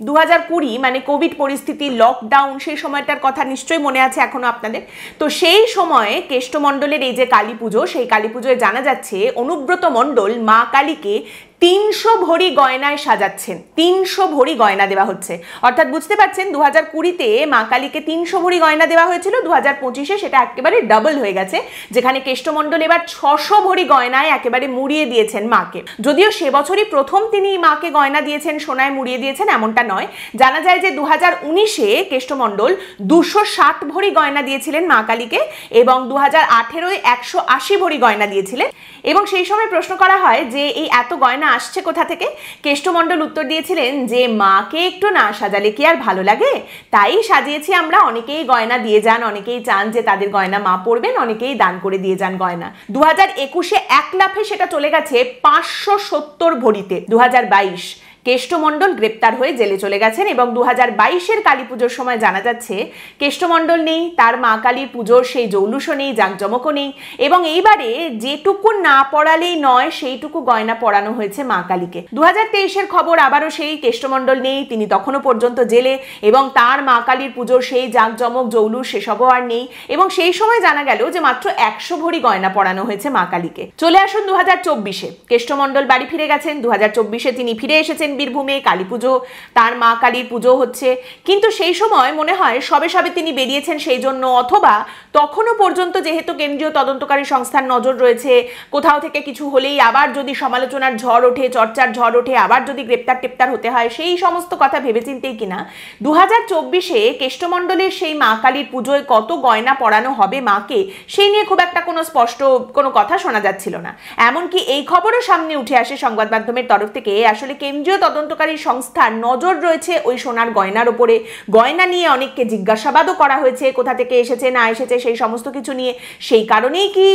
2020 মানে কোভিড পরিস্থিতি, লকডাউন, সেই সময়টার কথা নিশ্চয়ই মনে আছে এখনো আপনাদের। তো সেই সময়ে কেষ্টমণ্ডলের এই যে কালী পুজো, সেই কালী পুজোয় জানা যাচ্ছে অনুব্রত মণ্ডল মা কালীকে 300 ভরি গয়নায় সাজাচ্ছেন। 300 ভরি গয়না দেওয়া হচ্ছে, অর্থাৎ বুঝতে পারছেন 2020-তে মা কালীকে 300 ভরি গয়না দেওয়া হয়েছিল, 2025-এ সেটা একেবারে ডাবল হয়ে গেছে, যেখানে কেষ্টমণ্ডল এবার 600 ভরি গয়নায় একেবারে মুড়িয়ে দিয়েছেন মাকে। যদিও সে বছরই প্রথম তিনি মাকে গয়না দিয়েছেন, সোনায় মুড়িয়ে দিয়েছেন এমনটা নয়। জানা যায় যে 2019-এ কেষ্টমণ্ডল 260 ভরি গয়না দিয়েছিলেন মা কালীকে, এবং 2018-এ 180 ভরি গয়না দিয়েছিলেন। এবং সেই সময় প্রশ্ন করা হয় যে এই এত গয়না আসছে কোথা থেকে? কেষ্টমণ্ডল উত্তর দিয়েছিলেন যে মাকে একটু না সাজালে কি আর ভালো লাগে, তাই সাজিয়েছি আমরা। অনেকেই গয়না দিয়ে যান, অনেকেই চান যে তাদের গয়না মা পরবেন, অনেকেই দান করে দিয়ে যান গয়না। 2021-এ এক লাফে সেটা চলে গেছে 570 ভরিতে। 2022 কেষ্টমণ্ডল গ্রেপ্তার হয়ে জেলে চলে গেছেন, এবং 2022-এর কালী পুজোর সময় জানা যাচ্ছে কেষ্টমণ্ডল নেই, তার মা কালীর পুজোর সেই জৌলুসও নেই, জাঁকজমকও নেই, এবং এইবারে যেটুকু না পড়ালেই নয় সেইটুকু গয়না পরানো হয়েছে মা কালীকে। 2023-এর খবর, আবারও সেই কেষ্টমণ্ডল নেই, তিনি তখনও পর্যন্ত জেলে, এবং তার মা কালীর পুজোর সেই জাঁকজমক জৌলুস সেসবও আর নেই। এবং সেই সময় জানা গেল যে মাত্র 100 ভরি গয়না পরানো হয়েছে মা কালীকে। চলে আসুন 2024-এ, কেষ্টমণ্ডল বাড়ি ফিরে গেছেন। 2024-এ তিনি ফিরে এসেছেন বীরভূমে, কালী পুজো, তার মা কালীর পুজো হচ্ছে। কিন্তু সেই সময় মনে হয় সবে সবে তিনি বেরিয়েছেন সেই জন্য, অথবা তখনও পর্যন্ত যেহেতু কেন্দ্রীয় তদন্তকারী সংস্থার নজর রয়েছে, কোথাও থেকে কিছু হলেই আবার যদি সমালোচনার ঝড় ওঠে, চর্চার ঝড় ওঠে, আবার যদি গ্রেপ্তার টেপ্তার হতে হয়, সেই সমস্ত কথা ভেবেচিন্তেই কিনা 2024-এ কেষ্টমণ্ডলের সেই মা কালীর পুজোয় কত গয়না পরানো হবে মাকে, সেই নিয়ে খুব একটা কোনো স্পষ্ট কোনো কথা শোনা যাচ্ছিল না। এমনকি এই খবরও সামনে উঠে আসে সংবাদ মাধ্যমের তরফ থেকে, আসলে কেন্দ্রীয় তদন্তকারী সংস্থার নজর রয়েছে ওই সোনার গয়নার উপরে। গয়না নিয়ে অনেককে জিজ্ঞাসাবাদও করা হয়েছে, কোথা থেকে এসেছে না এসেছে সেই সমস্ত কিছু নিয়ে। সেই কারণেই কি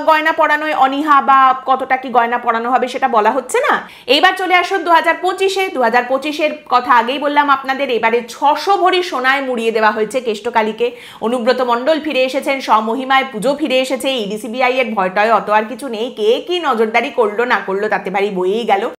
গয়না পরানোয় অনীহা, বা কতটা কি গয়না পরানো হবে সেটা বলা হচ্ছে না। এইবার চলে আসুন 2025-এ। 2025-এর কথা আগেই বললাম আপনাদের, এবারে 600 ভরি সোনায় মুড়িয়ে দেওয়া হয়েছে কেষ্টকালীকে। অনুব্রত মণ্ডল ফিরে এসেছেন, স্বমহিমায় পুজো ফিরে এসেছে, ইডি সিবিআই এর ভয়টয় অত আর কিছু নেই। কে কি নজরদারি করলো না করলো তাতে বাড়ি বইয়েই গেল।